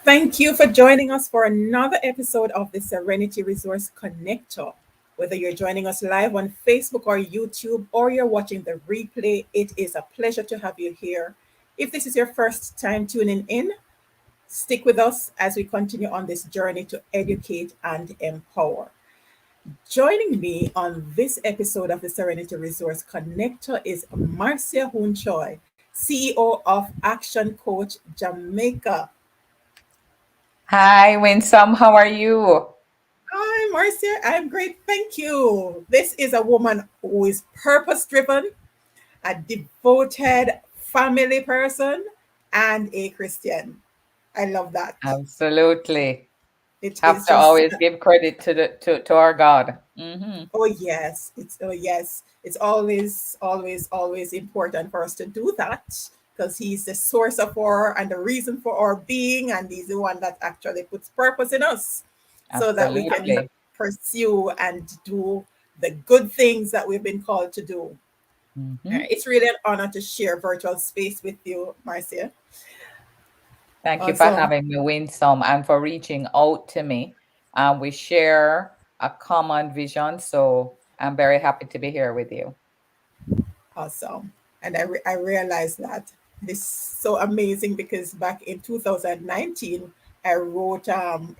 Thank you for joining us for another episode of the Serenity Resource Connector. Whether you're joining us live on Facebook or YouTube or you're watching the replay, it is a pleasure to have you here. If this is your first time tuning in, stick with us as we continue on this journey to educate and empower. Joining me on this episode of the Serenity Resource Connector is Marcia Choy, CEO of Action Coach Jamaica. Hi, Winsome. How are you? Hi, Marcia. I'm great. Thank you. This is a woman who is purpose driven, a devoted family person, and a Christian. I love that. Absolutely. It Have is to just, always give credit to to our God. oh, yes. Yes. It's always important for us to do that because he's the source of our and the reason for our being, and he's the one that actually puts purpose in us so that we can Absolutely. pursue and do the good things that we've been called to do. hmm It's really an honor to share virtual space with you, Marcia. Thank you for Awesome. having me, Winsome, and for reaching out to me. We share a common vision, so I'm very happy to be here with you. Awesome. And I realized that this is so amazing because back in 2019, I wrote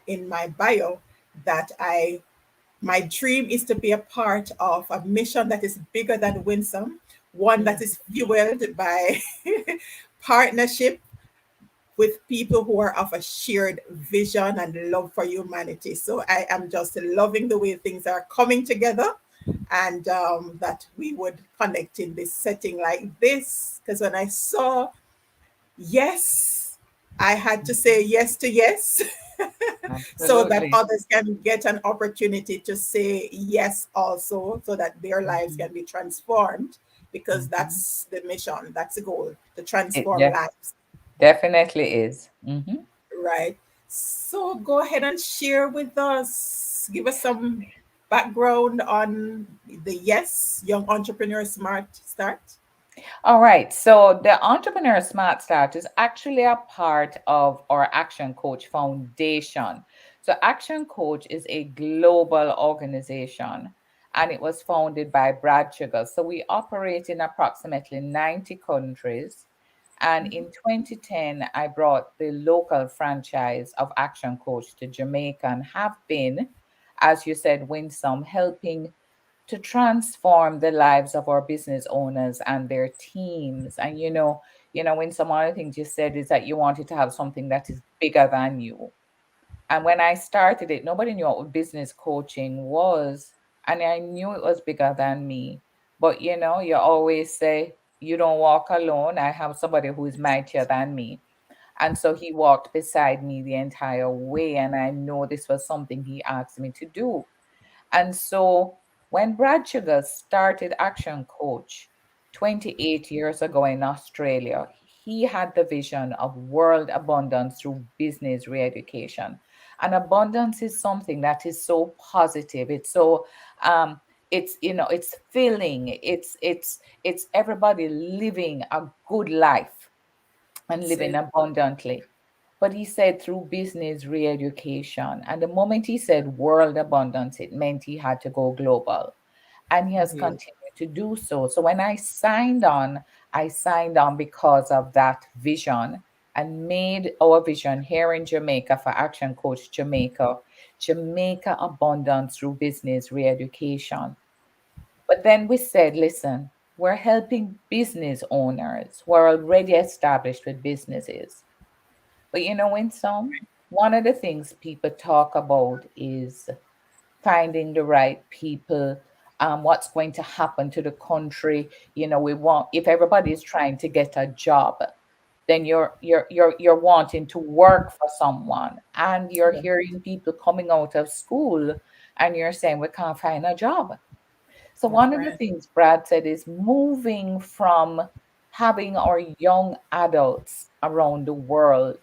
in my bio that my dream is to be a part of a mission that is bigger than Winsome, one that is fueled by partnership with people who are of a shared vision and love for humanity. So I am just loving the way things are coming together and that we would connect in this setting like this. Because when I saw yes, I had to say yes to yes so that Absolutely. others can get an opportunity to say yes also so that their lives Mhm. can be transformed because Mhm. that's the mission, that's the goal, to It transform lives. definitely is. Right. So go ahead and share with us. Give us some background on the Yes Young Entrepreneur Smart Start. All right. So the Entrepreneur Smart Start is actually a part of our Action Coach Foundation. So Action Coach is a global organization and it was founded by Brad Sugar. So we operate in approximately 90 countries. And in 2010, I brought the local franchise of Action Coach to Jamaica and have been, as you said, Winsome, helping to transform the lives of our business owners and their teams. And when some other things you said is that you wanted to have something that is bigger than you. And when I started it, nobody knew what business coaching was. And I knew it was bigger than me. But you always say, you don't walk alone. I have somebody who is mightier than me. And so he walked beside me the entire way. And I know this was something he asked me to do. And so when Brad Sugar started Action Coach 28 years ago in Australia, he had the vision of world abundance through business re-education. And abundance is something that is so positive. It's so it's filling. It's everybody living a good life and living Say, abundantly. But he said through business re education. And the moment he said world abundance, it meant he had to go global. And he has yes. continued to do so. So when I signed on because of that vision and made our vision here in Jamaica for Action Coach Jamaica, Jamaica abundance through business re education. But then we said, listen, we're helping business owners who are already established with businesses. But in some, one of the things people talk about is finding the right people, what's going to happen to the country. We want if everybody is trying to get a job, then you're wanting to work for someone, and you're Yeah. hearing people coming out of school, and you're saying we can't find a job. So That's one of the right. things Brad said is moving from having our young adults around the world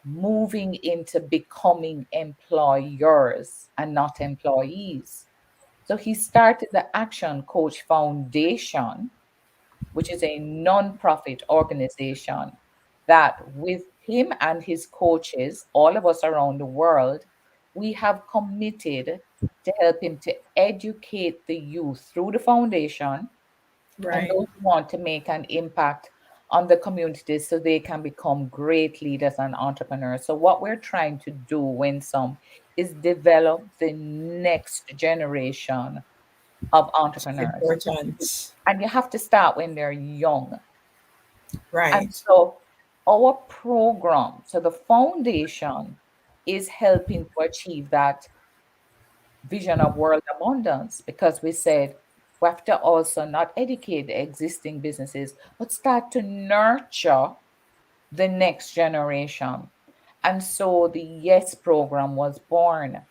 moving into becoming employers and not employees. So he started the Action Coach Foundation, which is a non-profit organization that with him and his coaches, all of us around the world, we have committed to help him to educate the youth through the foundation and Right. those who want to make an impact on the communities so they can become great leaders and entrepreneurs. So, what we're trying to do, Winsome, is develop the next generation of Which is entrepreneurs. important. And you have to start when they're young. And Right. so, our program, so the foundation is helping to achieve that vision of world abundance because we said we have to also not educate the existing businesses, but start to nurture the next generation. And so the YESS program was born.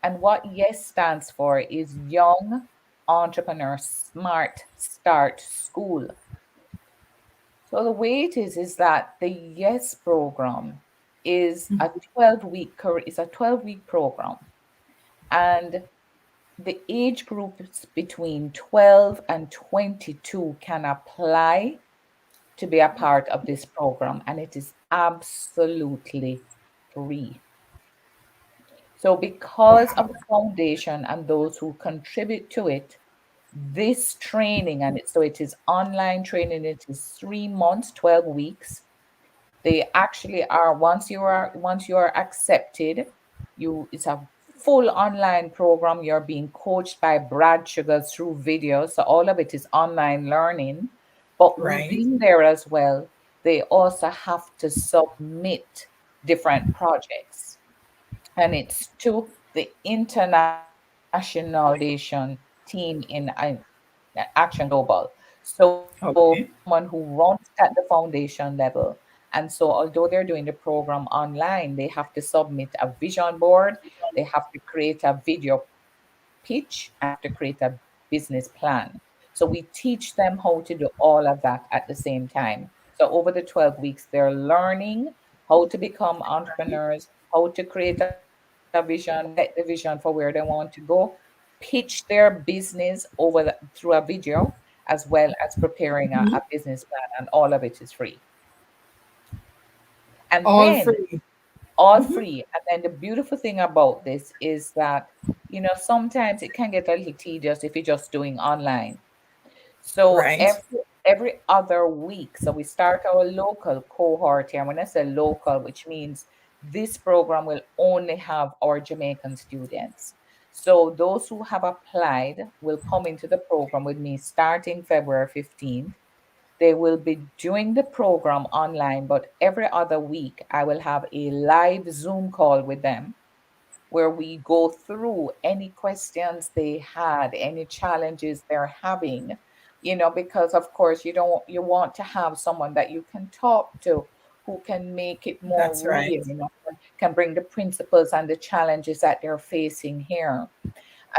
And what YESS stands for is Young Entrepreneur Smart Start School. So the way it is that the YESS program is a 12-week program. And the age groups between 12 and 22 can apply to be a part of this program, and it is absolutely free. So, because of Wow. the foundation and those who contribute to it, this training, and it is online training, it is 3 months, 12 weeks. They actually are once you are accepted, you it's a full online program. You're being coached by Brad Sugars through videos. So all of it is online learning. But Right. within there as well, they also have to submit different projects. And it's to the International Foundation team in Action Global. So Okay. someone who runs at the foundation level. And so although they're doing the program online, they have to submit a vision board, they have to create a video pitch, and they have to create a business plan. So we teach them how to do all of that at the same time. So over the 12 weeks, they're learning how to become entrepreneurs, how to create a vision, set the vision for where they want to go, pitch their business through a video, as well as preparing a Mhm. business plan, and all of it is free. And All then free. all Mhm. free. And then the beautiful thing about this is that, sometimes it can get a little tedious if you're just doing online. So Right. every other week, so we start our local cohort here. And when I say local, which means this program will only have our Jamaican students. So those who have applied will come into the program with me starting February 15th. They will be doing the program online, but every other week I will have a live Zoom call with them where we go through any questions they had, any challenges they're having, because of course you want to have someone that you can talk to who can make it more That's right. real, can bring the principles and the challenges that they're facing here.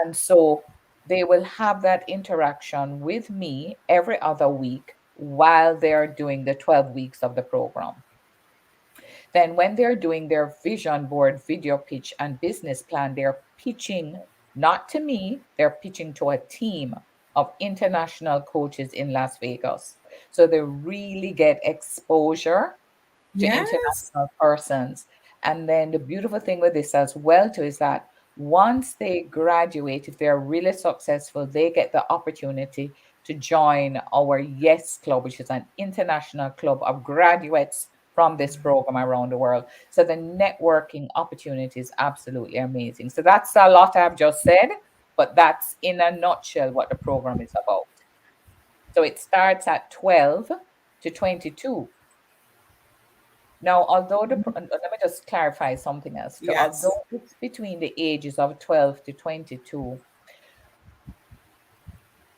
And so they will have that interaction with me every other week while they're doing the 12 weeks of the program. Then, when they're doing their vision board, video pitch, and business plan, they're pitching not to me, they're pitching to a team of international coaches in Las Vegas. So they really get exposure to Yes. international persons. And then the beautiful thing with this as well too is that once they graduate, if they're really successful, they get the opportunity to join our YESS Club, which is an international club of graduates from this program around the world. So the networking opportunity is absolutely amazing. So that's a lot I've just said, but that's in a nutshell what the program is about. So it starts at 12 to 22. Now, let me just clarify something else too. Yes. Although it's between the ages of 12 to 22,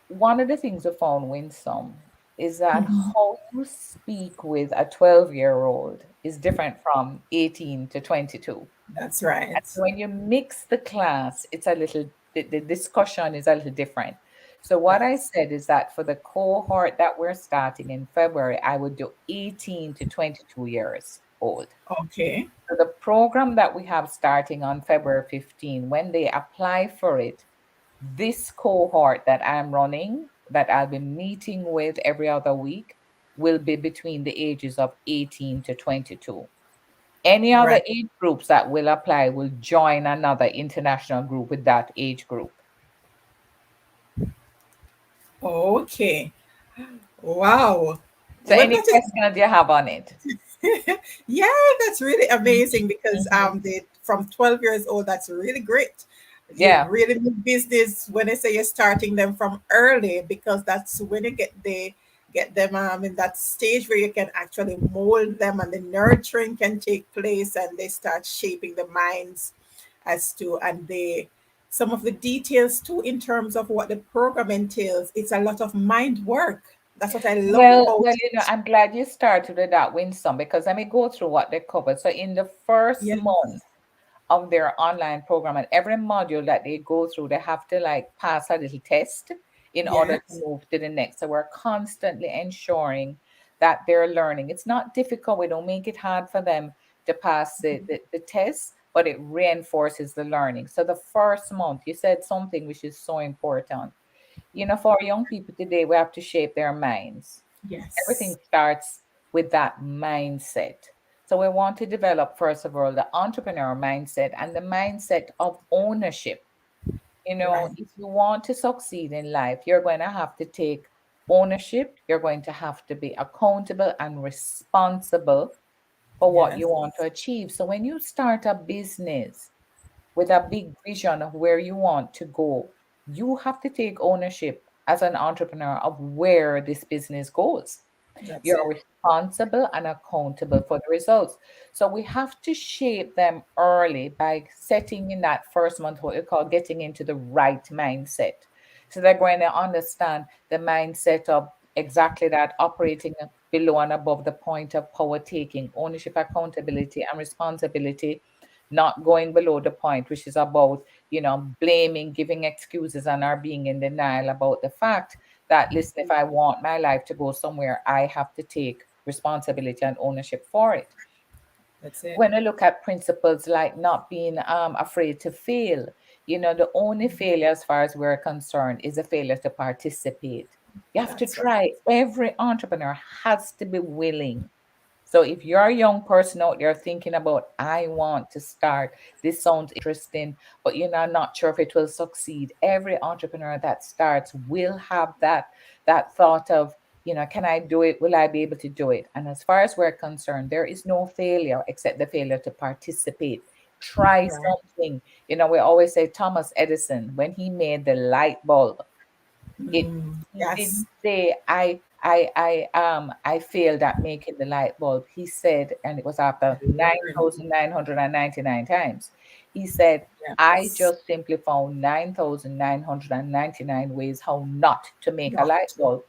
one of the things we found, Winsome, is that Mhm. how you speak with a 12-year-old is different from 18 to 22. That's right. And when you mix the class, the discussion is a little different. So what I Yes. said is that for the cohort that we're starting in February, I would do 18 to 22 years old. Okay. So the program that we have starting on February 15, when they apply for it, this cohort that I'm running, that I'll be meeting with every other week, will be between the ages of 18 to 22. Any other Right. age groups that will apply will join another international group with that age group. Okay. Wow. So, Well, any that is questions you have on it? yeah, that's really amazing because Mhm. they from 12 years old, that's really great. You Yeah. really need business when I say you're starting them from early because that's when you get them in that stage where you can actually mold them and the nurturing can take place and they start shaping the minds as to and they some of the details too in terms of what the program entails. It's a lot of mind work. That's what I love about it. I'm glad you started with that, Winston, because let me go through what they covered. So, in the first Yes, month of their online program, and every module that they go through, they have to like pass a little test in order to yes, move to the next. So, we're constantly ensuring that they're learning. It's not difficult, we don't make it hard for them to pass the test, but it reinforces the learning. So, the first month, you said something which is so important. For young people today, we have to shape their minds. Everything yes. starts with that mindset. So we want to develop, first of all, the entrepreneur mindset and the mindset of ownership. Right. If you want to succeed in life, you're going to have to take ownership. You're going to have to be accountable and responsible for what Yes. you want to achieve. So when you start a business, with a big vision of where you want to go, you have to take ownership as an entrepreneur of where this business goes. That's You're it. responsible and accountable for the results. So we have to shape them early by setting in that first month what we call getting into the right mindset. So they're going to understand the mindset of exactly that, operating below and above the point of power, taking ownership, accountability, and responsibility, not going below the point, which is about, blaming, giving excuses, and are being in denial about the fact that, listen, if I want my life to go somewhere, I have to take responsibility and ownership for it. That's it. When I look at principles like not being afraid to fail, the only failure, as far as we're concerned, is a failure to participate. You have to That's right. try. Every entrepreneur has to be willing. So if you're a young person out there thinking about, I want to start, this sounds interesting, but not sure if it will succeed. Every entrepreneur that starts will have that thought of, can I do it? Will I be able to do it? And as far as we're concerned, there is no failure except the failure to participate. Try Right. something. We always say Thomas Edison, when he made the light bulb, it he didn't Yes. say I failed at making the light bulb. He said, and it was I after learned. 9,999 times. He said, I Yes. just simply found 9,999 ways how not to make a Not light to. bulb.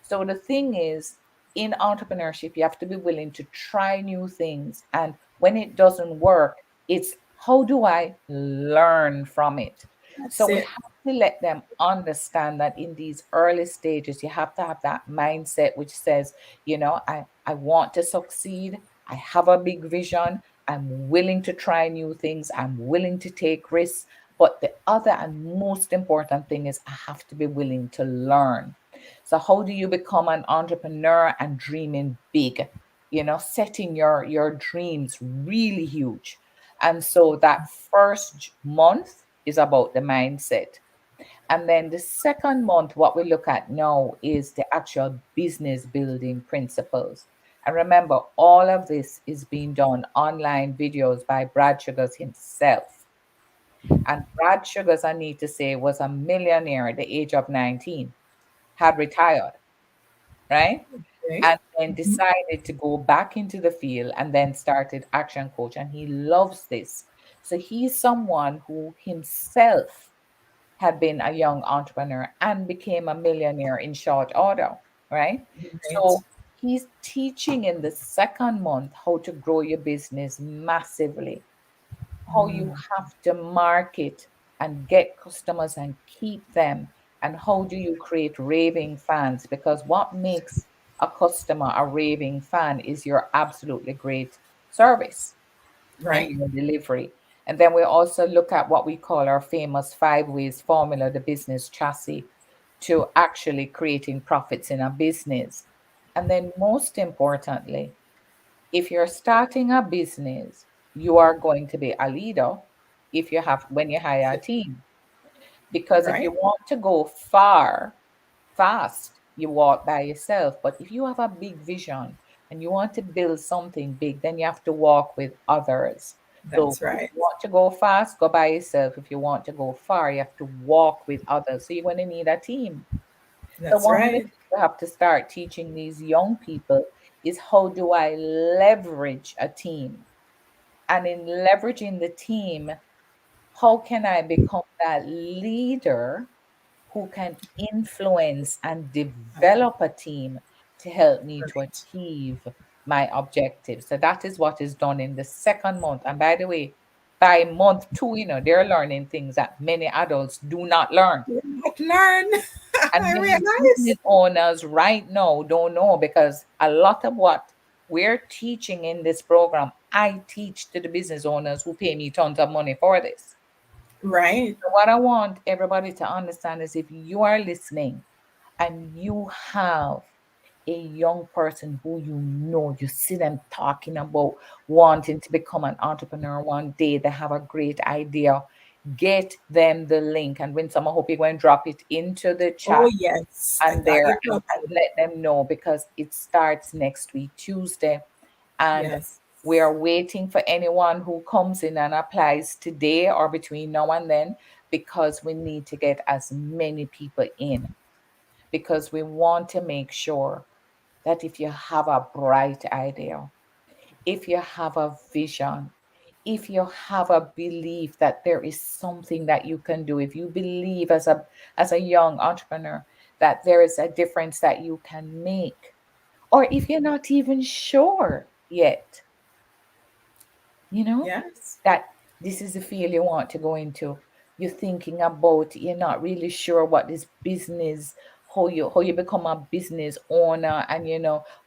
So the thing is, in entrepreneurship, you have to be willing to try new things. And when it doesn't work, it's how do I learn from it? So That's we it. have to let them understand that in these early stages, you have to have that mindset which says, I want to succeed. I have a big vision. I'm willing to try new things. I'm willing to take risks. But the other and most important thing is I have to be willing to learn. So how do you become an entrepreneur and dreaming big? Setting your dreams really huge. And so that first month is about the mindset. And then the second month, what we look at now is the actual business building principles. And remember, all of this is being done online videos by Brad Sugars himself. And Brad Sugars, I need to say, was a millionaire at the age of 19, had retired, right? Okay. And then decided to go back into the field and then started Action Coach. And he loves this. So he's someone who himself had been a young entrepreneur and became a millionaire in short order, right? So Right. he's teaching in the second month how to grow your business massively, how you have to market and get customers and keep them, and how do you create raving fans? Because what makes a customer a raving fan is your absolutely great service and Right. your delivery. And then we also look at what we call our famous 5 ways formula, the business chassis, to actually creating profits in a business. And then most importantly, If you're starting a business, you are going to be a leader if you have when you hire a team. Because if you Right. want to go far, fast, you walk by yourself. But if you have a big vision and you want to build something big, then you have to walk with others. So That's if right. you want to go fast, go by yourself. If you want to go far, you have to walk with others. So you're going to need a team. So That's one of the right. things we have to start teaching these young people is how do I leverage a team? And in leveraging the team, how can I become that leader who can influence and develop a team to help me to Right. achieve my objectives? So that is what is done in the second month. And by the way, by month two, they're learning things that many adults do not learn. You might learn. And I many realize. business owners right now don't know because a lot of what we're teaching in this program, I teach to the business owners who pay me tons of money for this. Right. So what I want everybody to understand is if you are listening and you have a young person who you see them talking about wanting to become an entrepreneur one day, they have a great idea, get them the link. And when someone hope you're going to drop it into the Oh, chat yes. I and got there you and covered. let them know because it starts next week, Tuesday. And Yes. we are waiting for anyone who comes in and applies today or between now and then because we need to get as many people in because we want to make sure that if you have a bright idea, if you have a vision, if you have a belief that there is something that you can do, if you believe as a young entrepreneur that there is a difference that you can make, or if you're not even sure yet, you know, Yes. that this is the field you want to go into. You're thinking about, you're not really sure what this business, how you become a business owner and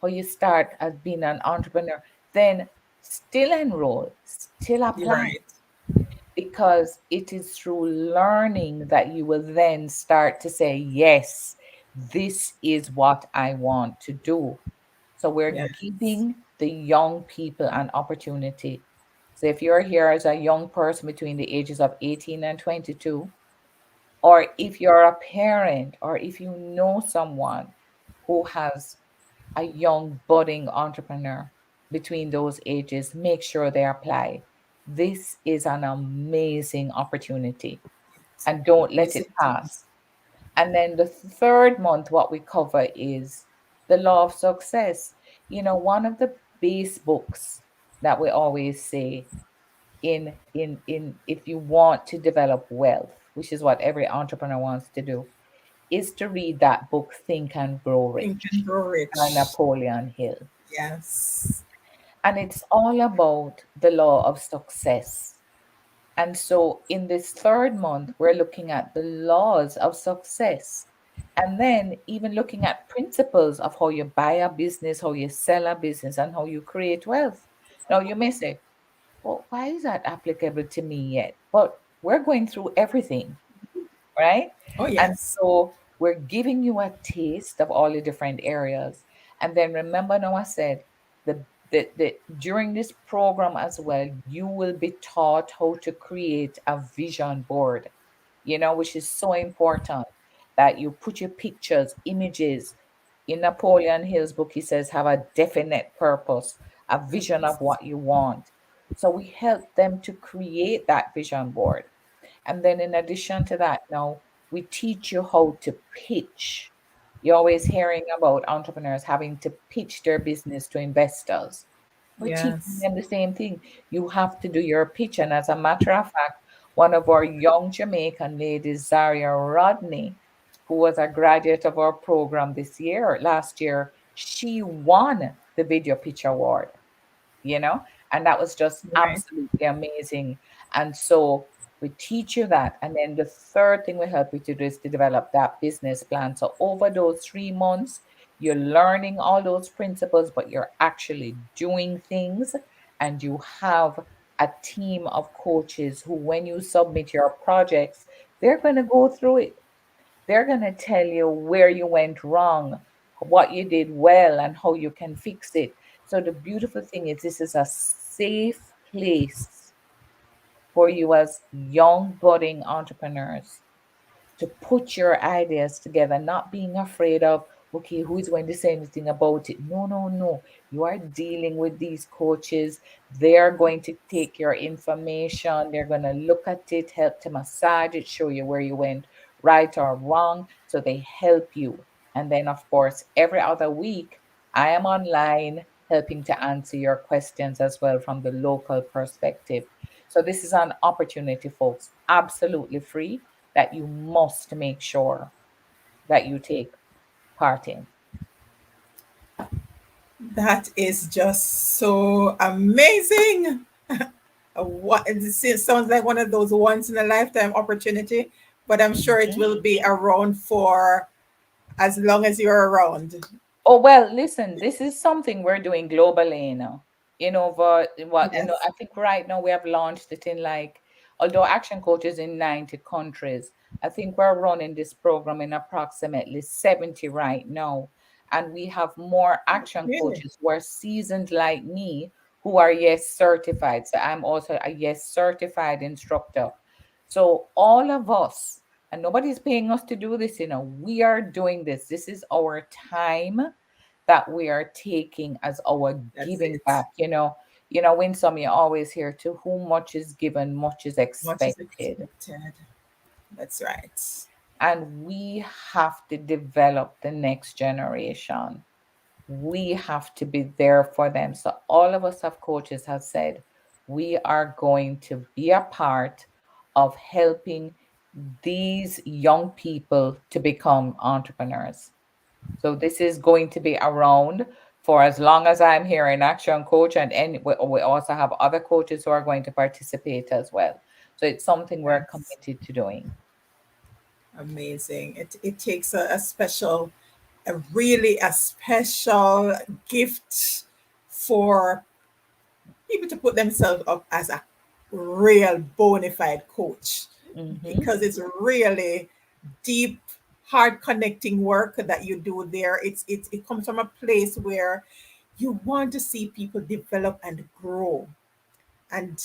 how you start as being an entrepreneur, then still enroll, still You're apply right. because it is through learning that you will then start to say, yes, this is what I want to do. So we're Yes. giving the young people an opportunity. So if you're here as a young person between the ages of 18 and 22, or if you're a parent, or if you know someone who has a young budding entrepreneur between those ages, make sure they apply. This is an amazing opportunity and don't Yes, let it indeed. pass. And then the third month, what we cover is the law of success. One of the base books that we always say in if you want to develop wealth, which is what every entrepreneur wants to do, is to read that book, Think and Grow Think and Rich grow by rich. Napoleon Hill. Yes. And it's all about the law of success. And so in this third month, we're looking at the laws of success. And then even looking at principles of how you buy a business, how you sell a business, and how you create wealth. Now you may say, well, why is that applicable to me yet? But we're going through everything, right? Oh, And yes. so we're giving you a taste of all the different areas. And then remember now I said the during this program as well, you will be taught how to create a vision board, which is so important that you put your pictures, images. In Napoleon Hill's book, he says, have a definite purpose, a vision of what you want. So we help them to create that vision board. And then in addition to that, now we teach you how to pitch. You're always hearing about entrepreneurs having to pitch their business to investors. We're teaching Yes. them the same thing. You have to do your pitch. And as a matter of fact, one of our young Jamaican ladies, Zaria Rodney, who was a graduate of our program last year, she won the Video Pitch Award, you know, and that was just Right. absolutely amazing. And so we teach you that. And then the third thing we help you to do is to develop that business plan. So over those 3 months, you're learning all those principles, but you're actually doing things. And you have a team of coaches who, when you submit your projects, they're going to go through it. They're going to tell you where you went wrong, what you did well, and how you can fix it. So the beautiful thing is this is a safe place for you as young budding entrepreneurs to put your ideas together, not being afraid of, okay, who is going to say anything about it? No, no, no. You are dealing with these coaches. They are going to take your information, they're going to look at it, help to massage it, show you where you went right or wrong. So they help you. And then, of course, every other week, I am online helping to answer your questions as well from the local perspective. So, this is an opportunity, folks, absolutely free that you must make sure that you take part in. That is just so amazing. What it sounds like one of those once in a lifetime opportunity, but I'm sure it Mhm. will be around for as long as you're around. Oh, well, listen, this is something we're doing globally, but Yes. I think right now we have launched it in like, although Action Coach is in 90 countries, I think we're running this program in approximately 70 right now. And we have more action Really? coaches who are seasoned like me who are YESS certified. So I'm also a YESS certified instructor. So all of us, and nobody's paying us to do this, we are doing this. This is our time that we are taking as our That's giving it. back. When some you always hear, to whom much is given, much is Much is expected. expected. That's right. And we have to develop the next generation. We have to be there for them. So all of us have coaches have said we are going to be a part of helping these young people to become entrepreneurs. So this is going to be around for as long as I'm here in Action Coach, and we also have other coaches who are going to participate as well. So it's something we're That's committed to doing. amazing. It takes a really a special gift for people to put themselves up as a real bona fide coach, Hmm. because it's really deep, hard connecting work that you do there. It comes from a place where you want to see people develop and grow, and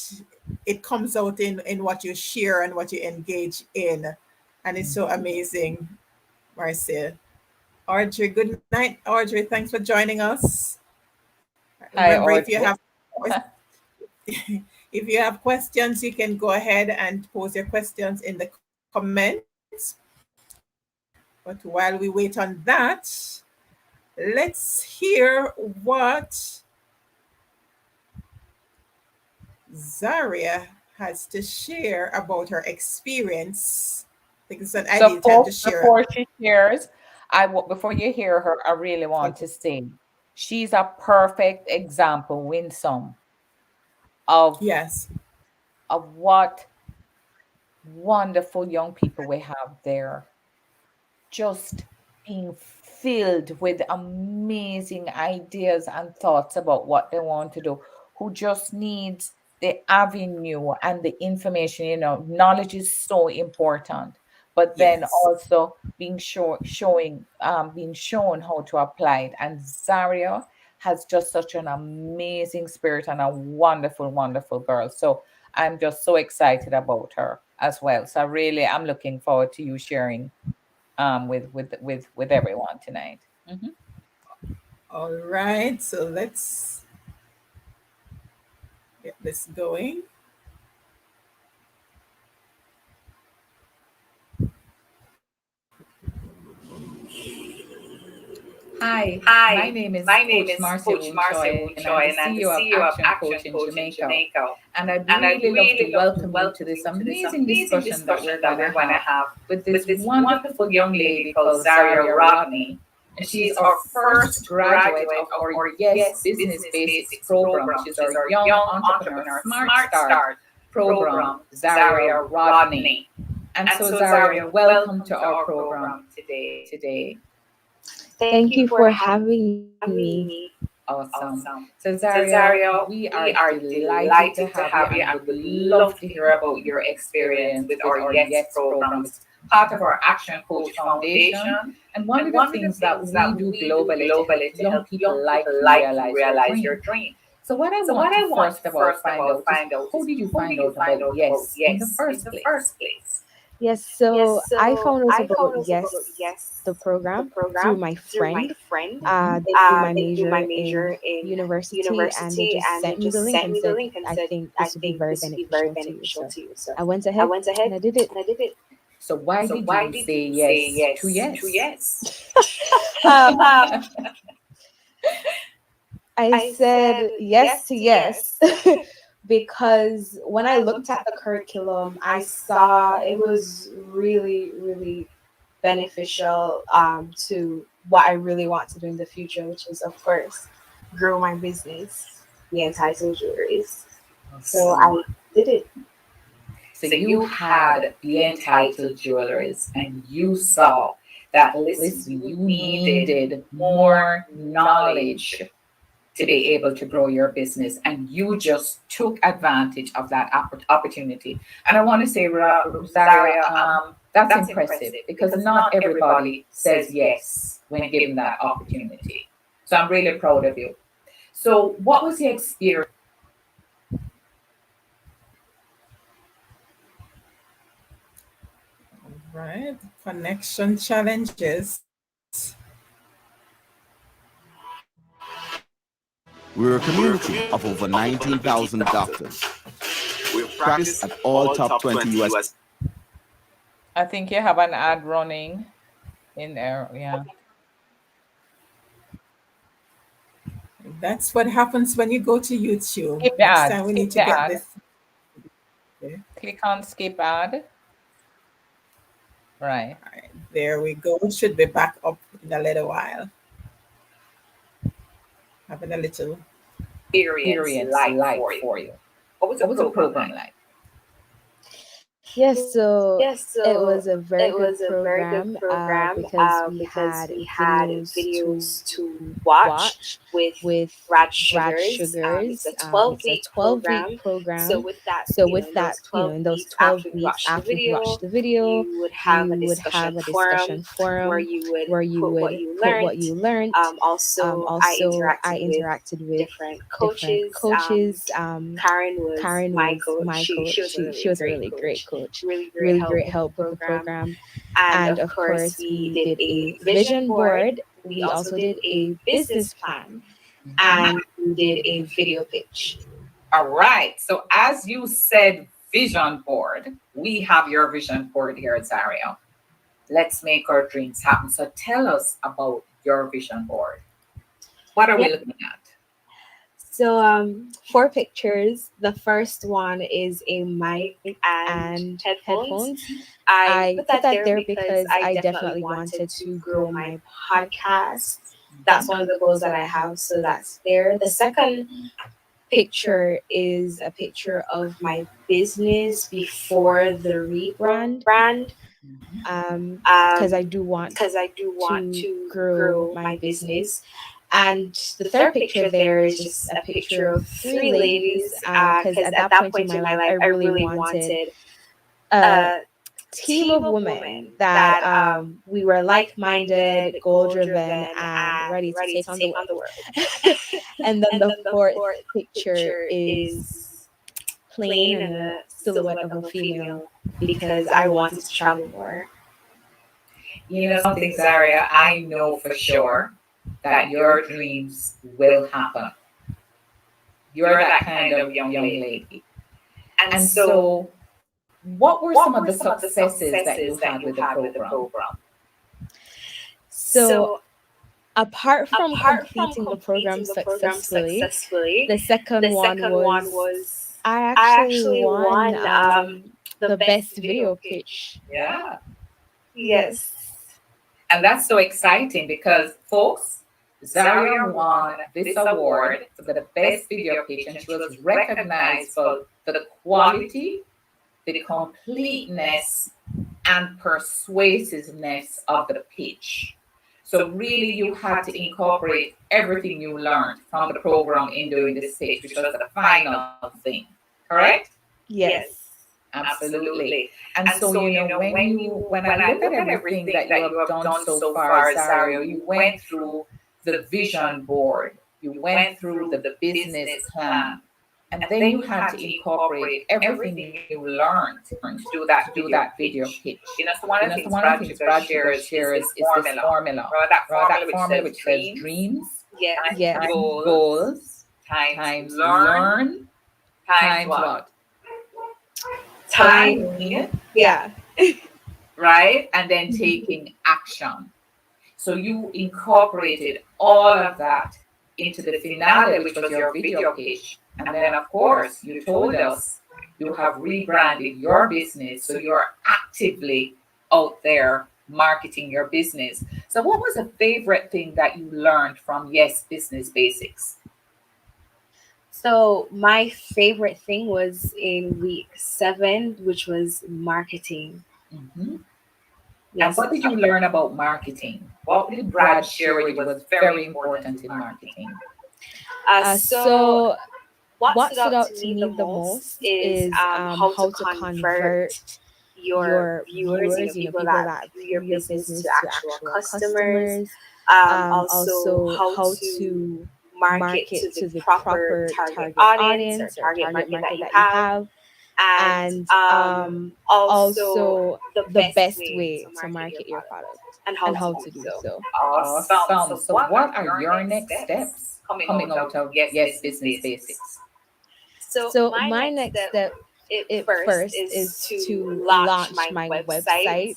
it comes out in what you share and what you engage in, and it's so amazing, Marcia. Audrey, good night, Audrey. Thanks for joining us. Hi, Remember, Audrey. if you have questions, you can go ahead and pose your questions in the comments. But while we wait on that, let's hear what Zaria has to share about her experience. I think it's an So, ideal time to folks, share. before she shares, before you hear her, I really want to Okay. say she's a perfect example, Winsome, of Yes. what wonderful young people we have there, just being filled with amazing ideas and thoughts about what they want to do, who just needs the avenue and the information. Knowledge is so important, but then Yes. also being shown how to apply it. And Zaria has just such an amazing spirit and a wonderful, wonderful girl. So I'm just so excited about her as well. So I'm looking forward to you sharing with everyone tonight. Mhm. All right. So let's get this going. Hi, my Hi, name my is name Coach is Marcia Coach Woon Marcia Choy, Woon and I'm Choy, the and I'm the CEO of CEO of Action Coach Action in Coach in Jamaica. Jamaica. And I'd And I'd really love to really love to welcome you to welcome this you to this amazing amazing discussion that we're discussion going that to we're going to have have with with this this wonderful wonderful young young lady lady called called Zaria Zaria Rodney. Rodney. And And she's she's our our first first graduate graduate of of our our YESS YESS Business Business Basics Basics program, program, which is which is our our Young Young Entrepreneur Entrepreneur Smart Smart Start Start program, program, Zaria Zaria Rodney. Rodney. And And so, so, Zaria, Zaria, welcome welcome to to our our program program today. today. Thank you for having me. Awesome. Awesome. So, So, Zaria, Zaria, we we are are delighted to delighted to have you have you and and would would love love to to hear hear about about your your experience experience with with our our YESS YES program, program, with with part of our Action Coach Foundation. And one of the things that we do globally to help young people like you realize your dream. So, what I want to first of all find out is, how did you find out about Yes in the first place? Yes, so I found out about Yes, the program, through my friend. Mhm. They do my major in university, and they just sent me the link and said, I think this would be very beneficial to you. So I went ahead and I did it. So, why did you say yes to yes? Um, I said yes to yes because when I looked at the curriculum, I saw it was really, really beneficial to what I really want to do in the future, which is, of course, grow my business, the entitled jewelries. So Okay. I did it. So you had the entitled jewelries and you saw that, listen, you needed more knowledge to be able to grow your business, and you just took advantage of that opportunity. And I want to say, Zaria, that's impressive because not everybody says yes when given that opportunity. So I'm really proud of you. So, what was the experience? Right. Connection challenges. We're a community of over 19,000 doctors. We've practiced at all top 20 US. I think you have an ad running in there. Yeah. That's what happens when you go to YouTube. Skip the Next ad. time we Skip need to the get ad. this. Okay. Click on skip ad. Right. All right. There we go. It should be back up in a little while. Having a little. Experience like for you? What was the program like? Yes, so it was a very good program because we had videos to watch with Rad Sugars. It's a 12-week program. So with that, in those 12 weeks, after we watched the video, you would have a discussion forum where you would put what you learned. Also, I interacted with different coaches. Karen was my coach. She was a really great coach, really great help with the program. And of course, we did a vision board. We also did a business plan, Mhm. and we did a video pitch. All right. So, as you said, vision board, we have your vision board here at Zario. Let's make our dreams happen. So, tell us about your vision board. What are we Yeah. looking at? So, four pictures. The first one is a mic and headphones. I put that there because I definitely wanted to grow my podcast. That's one of the goals that I have. So that's there. The second picture is a picture of my business before the rebrand. Because I do want to grow my business. And the third picture there is just a picture of three ladies. Because at that point in my life, I really wanted a team of women that we were like-minded, goal-driven, and ready to take on the world. And then the fourth picture is plain and a silhouette of a female because I wanted to travel more. You know something, Zaria, I know for sure that your dreams will happen. You're that kind of young lady. And so, what were some of the successes that you had with the program? So, apart from completing the program successfully, the second one was I actually won the best video pitch. Yeah. Yes. And that's so exciting because, folks, Zaria won this award for the best video pitch, and she was recognized for the quality, the completeness, and persuasiveness of the pitch. So, really, you had to incorporate everything you learned from the program in doing this pitch, which was the final thing, correct? Yes. Absolutely. And so, when I look at everything that you have done so far, Zaria, you went through the vision board, you went through the business plan, and then you had to incorporate everything you learned to do that video pitch. So one of the things Brad Sugar shares is this formula. Remember that formula which says dreams Yes. times Goals. goals Times times learn. learn Times times what? what? Time. Planning, Yeah. right? And then taking action. So you incorporated all of that into the finale, which was your video pitch. And then, of course, you told us you have rebranded your business. So you're actively out there marketing your business. So, what was a favorite thing that you learned from Yes Business Basics? So my favorite thing was in week 7, which was marketing. Mhm. And Yes. what did you learn about marketing? What did Brad share with you was very important in marketing? So So, what what stood stood out out to to me the me the most most is is how to how to convert convert your your viewers, viewers, people people that that view view your your business to business to actual actual customers. customers. Also, Also, how how to to market to market the to the proper proper target target audience or audience or target target market that market you that you have, have. and And also also the the best best way to way to market your market your product product and how and to how do to do so. so. Awesome. Awesome. So So, what are what are your your next next steps steps coming coming out of out of Yes Yes Business Business Basics? Basics? So So, my my next next step step it it first first is is to to launch launch my my website website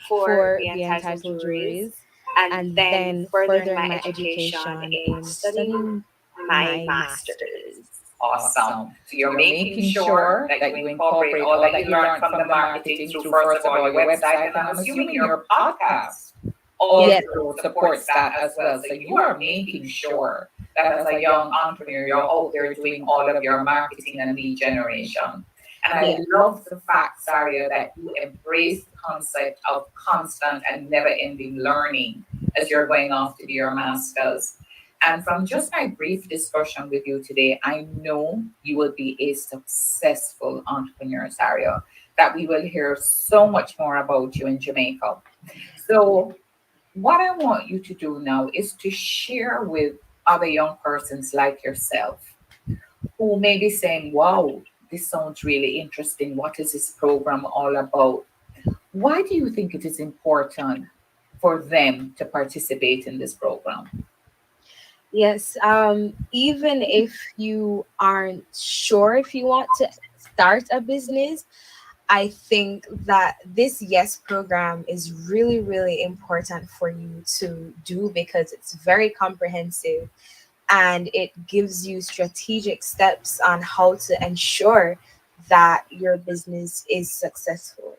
for for the the entitled entitled juries, juries and and then then furthering my furthering my education education in in studying studying my my master's. master's. Awesome. Awesome. So So you're you're making making sure sure that you that you incorporate incorporate all all that that you you learned learned from the from the marketing marketing through, through, first of first of all, all, your your website, website, and and I'm I'm assuming assuming your your podcast podcast also also supports supports that that as as well. well. So So you you are are making making sure sure that that as as a a young young entrepreneur, entrepreneur, you're you're out out there there doing doing all all of of your your marketing marketing and and lead lead generation. generation. And I And I love love the the fact, fact, Zaria, Zaria, that that you you embrace embrace the the concept concept of of constant constant and and never never ending ending learning learning as as you're you're going going off off to to do do your your master's. master's. And And from from just just my my brief brief discussion discussion with with you you today, today, I I know know you you will will be be a a successful successful entrepreneur, entrepreneur, Zaria, Zaria, that that we we will will hear hear so so much much more more about about you you in in Jamaica. Jamaica. So, So, what I want you to do now is to share with other young persons like yourself who may be saying, wow, this sounds really interesting. What is this program all about? Why do you think it is important for them to participate in this program? Yes, even if you aren't sure if you want to start a business, I think that this Yes program is really, really important for you to do because it's very comprehensive and it gives you strategic steps on how to ensure that your business is successful.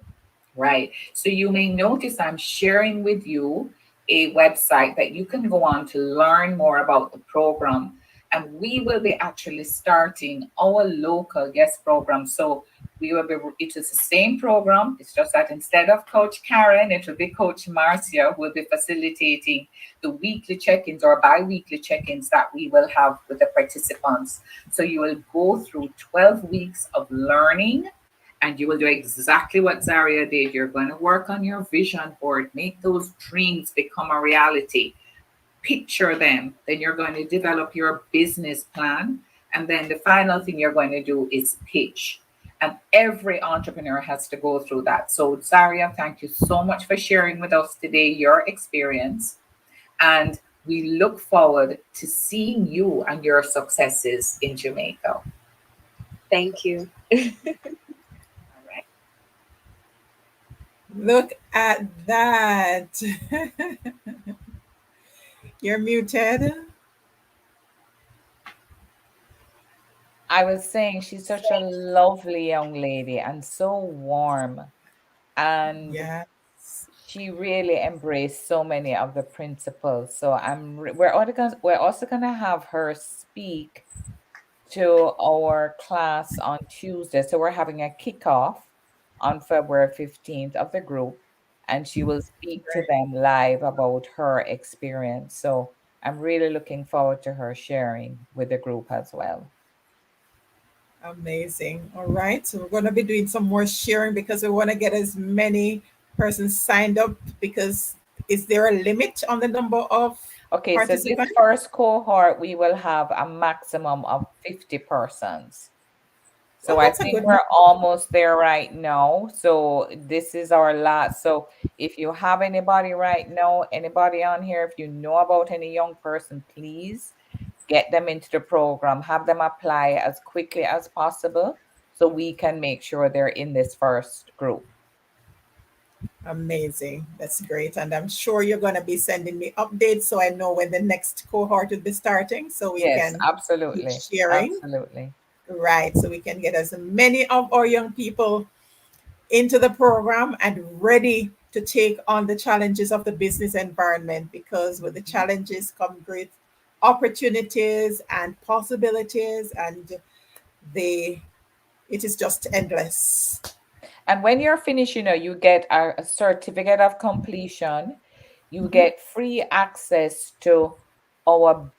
Right. So you may notice I'm sharing with you a website that you can go on to learn more about the program. And we will be actually starting our local guest program. So we will be, it is the same program. It's just that instead of Coach Karen, it will be Coach Marcia who will be facilitating the weekly check-ins or bi-weekly check-ins that we will have with the participants. So you will go through 12 weeks of learning and you will do exactly what Zaria did. You're going to work on your vision board, make those dreams become a reality, picture them. Then you're going to develop your business plan. And then the final thing you're going to do is pitch. And every entrepreneur has to go through that. So, Zaria, thank you so much for sharing with us today your experience. And we look forward to seeing you and your successes in Jamaica. All Thank you. right. Look at that. You're muted. I was saying she's such a lovely young lady and so warm. And Yes. she really embraced so many of the principles. So we're also gonna have her speak to our class on Tuesday. So we're having a kickoff on February 15th of the group, and she will speak to them live about her experience. So I'm really looking forward to her sharing with the group as well. Amazing. All right. So we're going to be doing some more sharing because we want to get as many persons signed up because is there a limit on the number of Okay, so this participants? first cohort, we will have a maximum of 50 persons. Well, So I that's a think good we're number. almost there right now. So this is our last. So if you have anybody right now, anybody on here, if you know about any young person, please get them into the program, have them apply as quickly as possible so we can make sure they're in this first group. Amazing. That's great. And I'm sure you're going to be sending me updates so I know when the next cohort will be starting so we Yes, can keep absolutely. sharing. Absolutely. Right. So we can get as many of our young people into the program and ready to take on the challenges of the business environment because with the Mhm. challenges come great opportunities and possibilities and they it is just endless. And when you're finished, you get a certificate of completion. You Mhm. get free access to our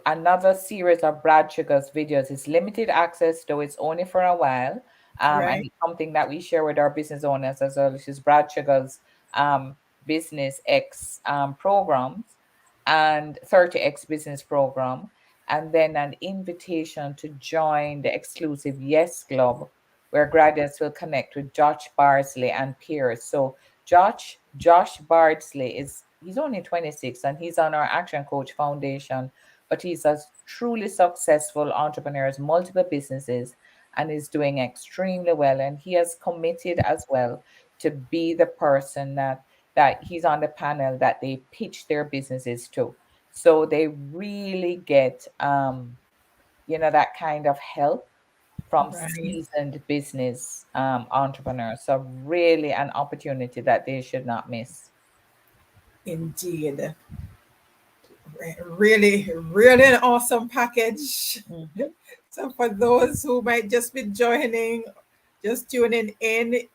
another series of Brad Sugar's videos. It's limited access, though it's only for a while. And Right. it's something that we share with our business owners as well, which is Brad Sugar's um, Business X programs and 30X business program. And then an invitation to join the exclusive Yes Club, where graduates will connect with Josh Bardsley and peers. So Josh Bardsley he's only 26 and he's on our Action Coach Foundation, but he's a truly successful entrepreneur, has multiple businesses and is doing extremely well. And he has committed as well to be the person that he's on the panel that they pitch their businesses to. So they really get that kind of help from Right. seasoned business entrepreneurs. So really an opportunity that they should not miss. Indeed. Really, really an awesome package. Mhm. So for those who might just be joining, just tuning in,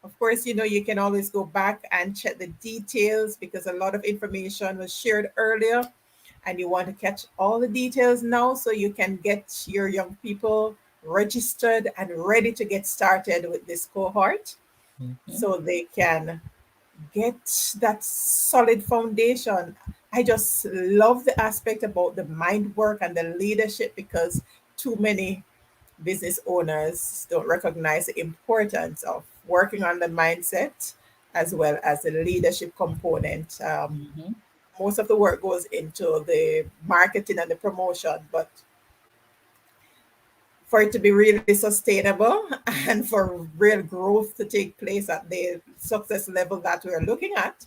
of course, you can always go back and check the details because a lot of information was shared earlier and you want to catch all the details now so you can get your young people registered and ready to get started with this cohort Mhm. so they can get that solid foundation. I just love the aspect about the mind work and the leadership because too many business owners don't recognize the importance of working on the mindset as well as the leadership component. Mhm. Most of the work goes into the marketing and the promotion, but for it to be really sustainable and for real growth to take place at the success level that we're looking at,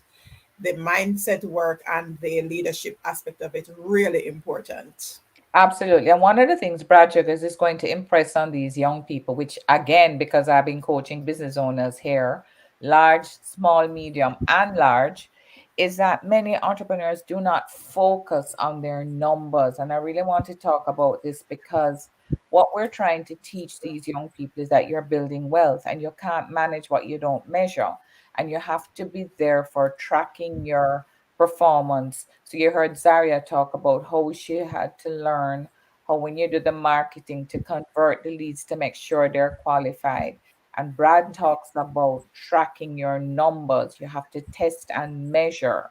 the mindset work and the leadership aspect of it really important. Absolutely. And one of the things Brad Jugers is going to impress on these young people, which again, because I've been coaching business owners here, large, small, medium, and large, is that many entrepreneurs do not focus on their numbers. And I really want to talk about this because what we're trying to teach these young people is that you're building wealth and you can't manage what you don't measure. And you have to be there for tracking your performance. So you heard Zaria talk about how she had to learn how when you do the marketing to convert the leads to make sure they're qualified. And Brad talks about tracking your numbers. You have to test and measure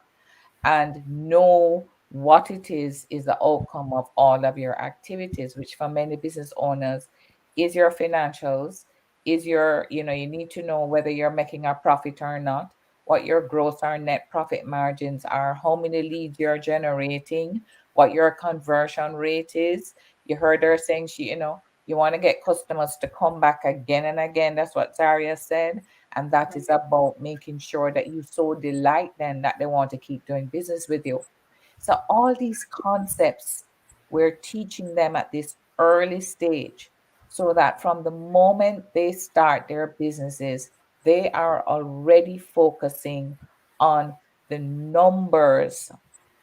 and know what it is the outcome of all of your activities, which for many business owners is your financials, is you need to know whether you're making a profit or not, what your gross or net profit margins are, how many leads you're generating, what your conversion rate is. You heard her saying you want to get customers to come back again and again. That's what Zaria said. And that is about making sure that you so delight them that they want to keep doing business with you. So, all these concepts we're teaching them at this early stage so that from the moment they start their businesses, they are already focusing on the numbers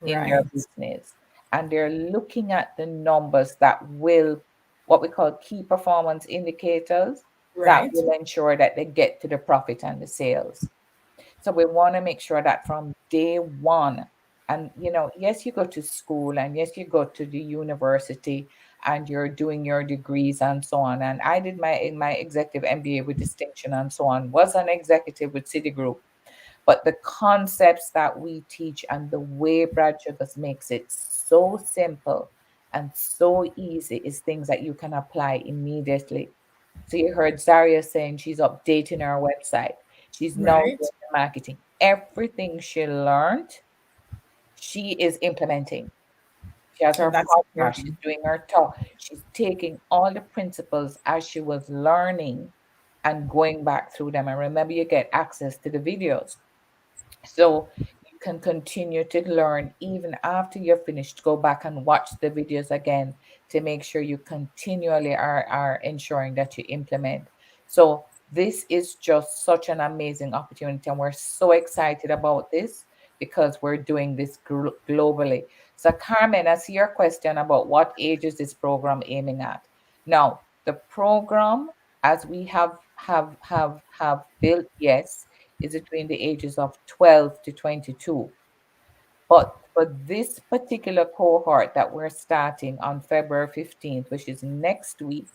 in their Right, business. And they're looking at the numbers that will, what we call key performance indicators, that right, will ensure that they get to the profit and the sales. So we want to make sure that from day one, and yes, you go to school and yes, you go to the university and you're doing your degrees and so on. And I did my executive MBA with distinction and so on, was an executive with Citigroup. But the concepts that we teach and the way Brad Sugars makes it so simple and so easy is things that you can apply immediately. So you heard Zaria saying she's updating her website. She's now Right. doing the marketing. Everything she learned, she is implementing. She has And her that's podcast. She's important. doing her talk. She's taking all the principles as she was learning and going back through them. And remember, you get access to the videos. So you can continue to learn even after you're finished. Go back and watch the videos again to make sure you continually are ensuring that you implement. So this is just such an amazing opportunity, and we're so excited about this because we're doing this globally. So Carmen, I see your question about what age is this program aiming at. Now, the program, as we have built, yes, is between the ages of 12 to 22. But for this particular cohort that we're starting on February 15th, which is next week,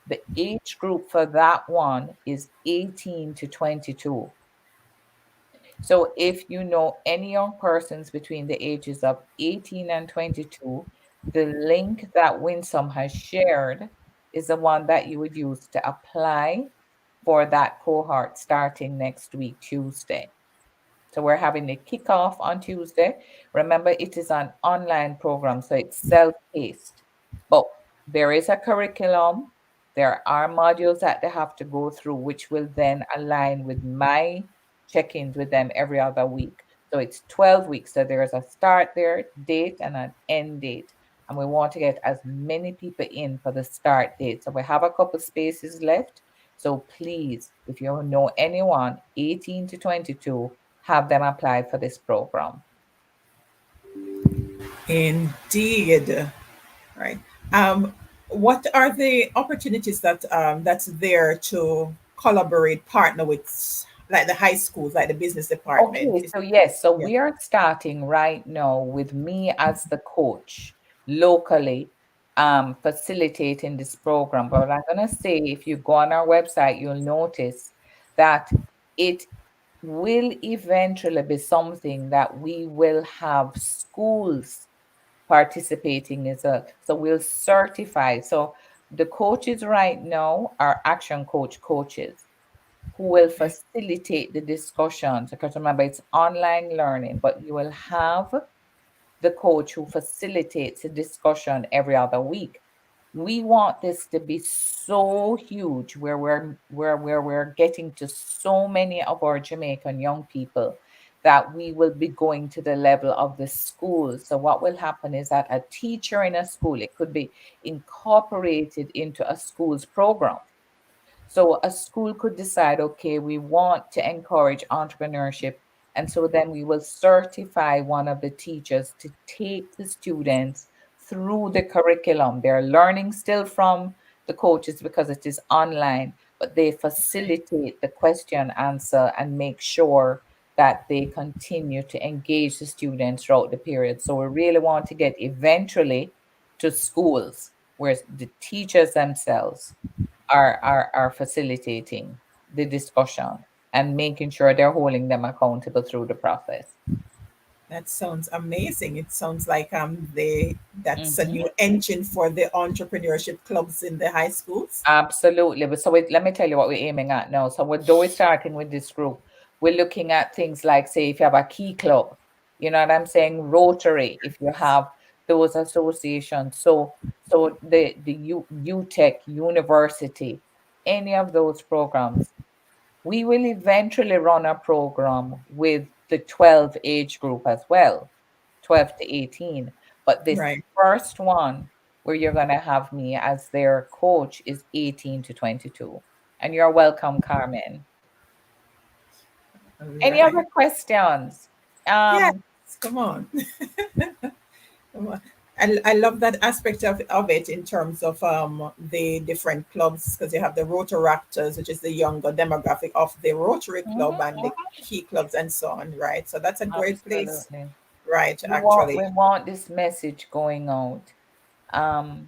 the age group for that one is 18 to 22. So if you know any young persons between the ages of 18 and 22, the link that Winsome has shared is the one that you would use to apply for that cohort starting next week, Tuesday. So we're having a kickoff on Tuesday. Remember, it is an online program, so it's self-paced. But there is a curriculum. There are modules that they have to go through, which will then align with my check-ins with them every other week. So it's 12 weeks. So there's a start there, date, and an end date. And we want to get as many people in for the start date. So we have a couple spaces left. So please, if you know anyone 18 to 22, have them apply for this program. Indeed. Right. Um, what are the opportunities that that's there to collaborate, partner with like the high schools, like the business department? Okay, so yes, so Yeah. we are starting right now with me as the coach locally, facilitating this program. But I'm gonna say, if you go on our website, you'll notice that it will eventually be something that we will have schools participating as well. So we'll certify. So the coaches right now are action coach coaches who will Okay. facilitate the discussions. Because remember, it's online learning, but you will have the coach who facilitates a discussion every other week. We want this to be so huge where we're getting to so many of our Jamaican young people that we will be going to the level of the school. So what will happen is that a teacher in a school, it could be incorporated into a school's program. So a school could decide, okay, we want to encourage entrepreneurship. And so then we will certify one of the teachers to take the students through the curriculum. They're learning still from the coaches because it is online, but they facilitate the question answer and make sure that they continue to engage the students throughout the period. So we really want to get eventually to schools where the teachers themselves are facilitating the discussion and making sure they're holding them accountable through the process. That sounds amazing. It sounds like that's a Mhm. new engine for the entrepreneurship clubs in the high schools. Absolutely. But so let me tell you what we're aiming at now. So though we're starting with this group, we're looking at things like, say, if you have a key club, you know what I'm saying, Rotary, if you have those associations. So the UTech University, any of those programs. We will eventually run a program with the 12 age group as well, 12 to 18. But this Right. first one, where you're going to have me as their coach, is 18 to 22. And you're welcome, Carmen. All Any other right. questions? Yes. Um, Come on. Come on. I love that aspect of it in terms of the different clubs because you have the Rotaractors, which is the younger demographic of the Rotary Club mhm, and the key clubs and so on, right? So that's a great place, absolutely. right, We want actually. we want this message going out. Um,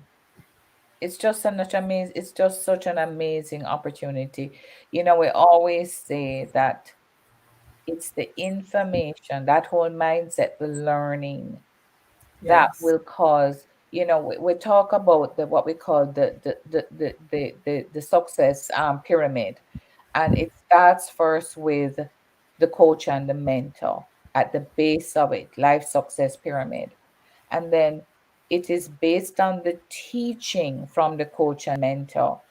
it's just such an amazing opportunity. We always say that it's the information, that whole mindset, the learning that Yes, will cause, we talk about the what we call the success pyramid. And it starts first with the coach and the mentor at the base of it, life success pyramid. And then it is based on the teaching from the coach and mentor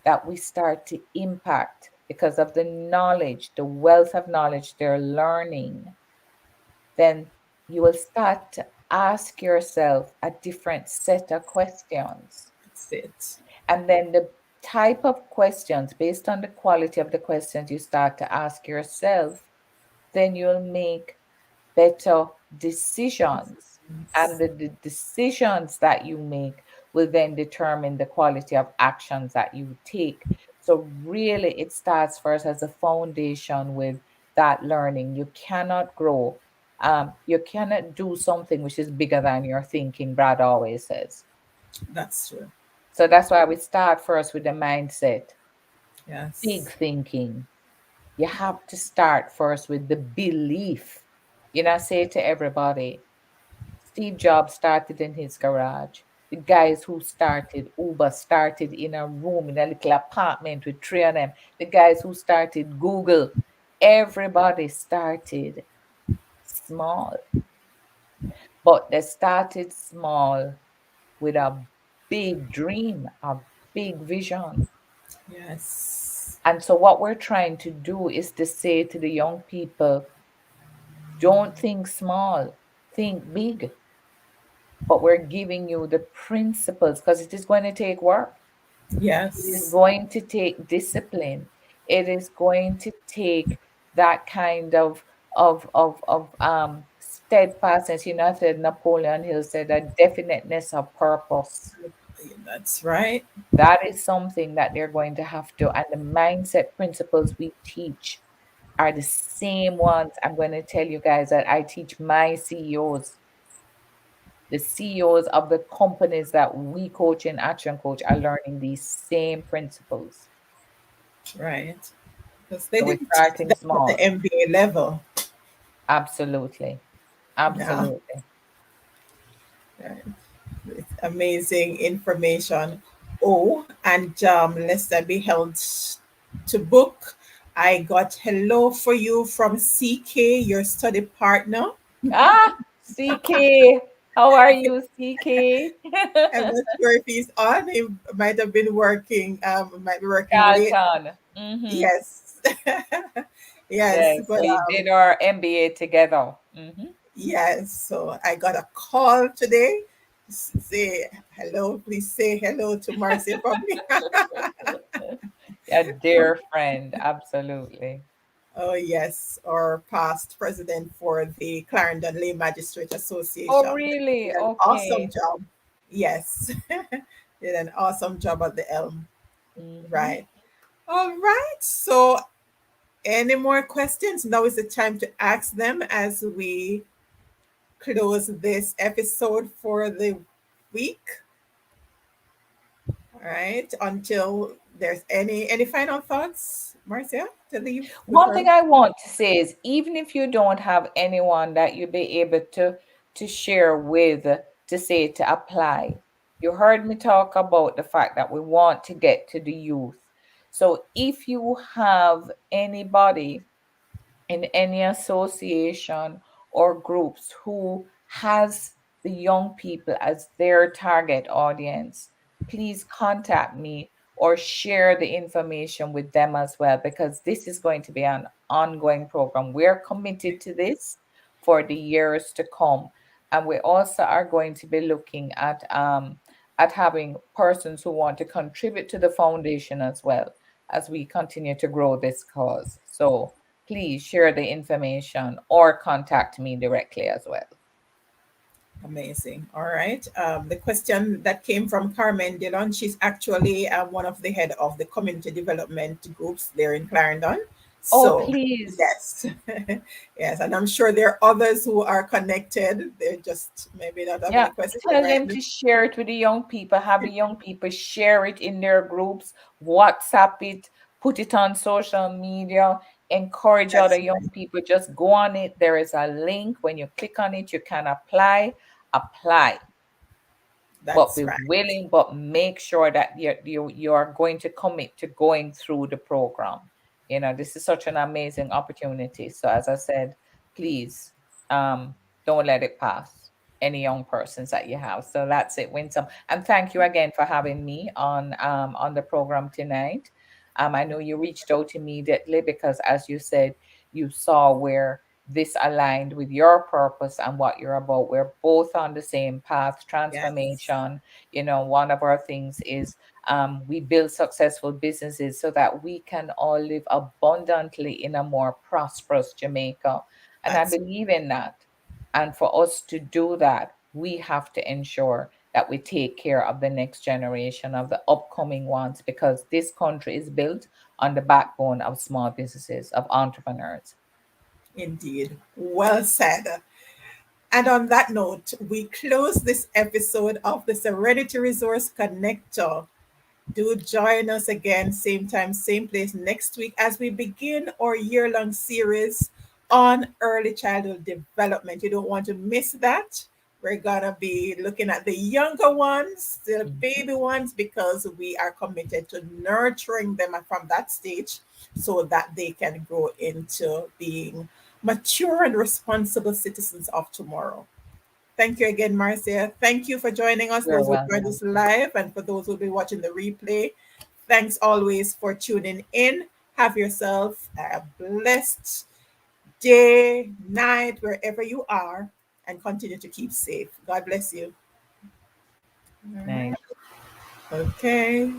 that we start to impact because of the knowledge, the wealth of knowledge they're learning. Then you will start to ask yourself a different set of questions. that's it. And then the type of questions, based on the quality of the questions you start to ask yourself, then you'll make better decisions. And Decisions. the decisions that you make will then determine the quality of actions that you take. So, really, it starts first as a foundation with that learning. You cannot grow. You cannot do something which is bigger than your thinking, Brad always says. That's true. So that's why we start first with the mindset, big Yes, thinking. You have to start first with the belief. I say to everybody, Steve Jobs started in his garage. The guys who started Uber started in a room, in a little apartment with three of them. The guys who started Google, everybody started small, but they started small with a big dream, a big vision. yes, And so, what we're trying to do is to say to the young people, don't think small, think big. But we're giving you the principles because it is going to take work. It is yes, going to take discipline. It is going to take that kind of steadfastness. I said Napoleon Hill said a definiteness of purpose. that's right. That is something that they're going to have to, and the mindset principles we teach are the same ones I'm going to tell you guys that I teach my CEOs. The CEOs of the companies that we coach in Action Coach are learning these same principles. Right. Because they So we're didn't teach starting that at the small. MBA level. Absolutely. Yeah. Absolutely. Right. It's amazing information. Oh, and lest I be held to book, I got hello for you from CK, your study partner. Ah, CK. How are you, CK? I'm not sure if he's on. He might have been working. Might be working late. Carlton. Mm-hmm. Yes, yes, Yes, but we did our MBA together. Mm-hmm. yes. So I got a call today. Say hello. Please say hello to Marcia for me. A dear friend. Absolutely. Oh yes, our past president for the Clarendon Lay Magistrate Oh, Association. really? Did an awesome Okay. job. Yes, did an awesome job at the Elm. Mm-hmm. Right. All right. So, any more questions? Now is the time to ask them as we close this episode for the week. All right. Until there's any final thoughts, Marcia, to leave One before. thing I want to say is even if you don't have anyone that you'll be able to share with to say to apply, you heard me talk about the fact that we want to get to the youth. So if you have anybody in any association or groups who has the young people as their target audience, please contact me or share the information with them as well because this is going to be an ongoing program. We're committed to this for the years to come. And we also are going to be looking at having persons who want to contribute to the foundation as well as we continue to grow this cause. So please share the information or contact me directly as well. Amazing. All right. The question that came from Carmen Dillon, she's actually one of the head of the community development groups there in Clarendon. Oh, So, please. yes, yes, and I'm sure there are others who are connected. They're just maybe not have Yeah, any questions tell right them now. to share it with the young people. Have the young people share it in their groups, WhatsApp it, put it on social media, encourage other That's young right. people. Just go on it. There is a link. When you click on it, you can apply. Apply, but That's be right. willing, but make sure that you are going to commit to going through the program. This is such an amazing opportunity. So as I said, please, um don't let it pass any young persons that you have. So that's it, Winsome, and thank you again for having me on the program tonight. I know you reached out immediately because, as you said, you saw where this aligned with your purpose and what you're about. We're both on the same path, Yes, transformation. One of our things is, we build successful businesses so that we can all live abundantly in a more prosperous Jamaica. And I that's believe in that. And for us to do that, we have to ensure that we take care of the next generation, of the upcoming ones, because this country is built on the backbone of small businesses, of entrepreneurs. indeed. Well said. And on that note, we close this episode of the Serenity Resource Connector. Do join us again, same time, same place next week as we begin our year long series on early childhood development. You don't want to miss that. We're going to be looking at the younger ones, the baby ones, because we are committed to nurturing them from that stage so that they can grow into being mature and responsible citizens of tomorrow. Thank you again, Marcia. Thank you for joining us, You're those who joined welcome. us live, and for those who will be watching the replay. Thanks always for tuning in. Have yourself a blessed day, night, wherever you are, and continue to keep safe. God bless you. All Nice. right. Okay.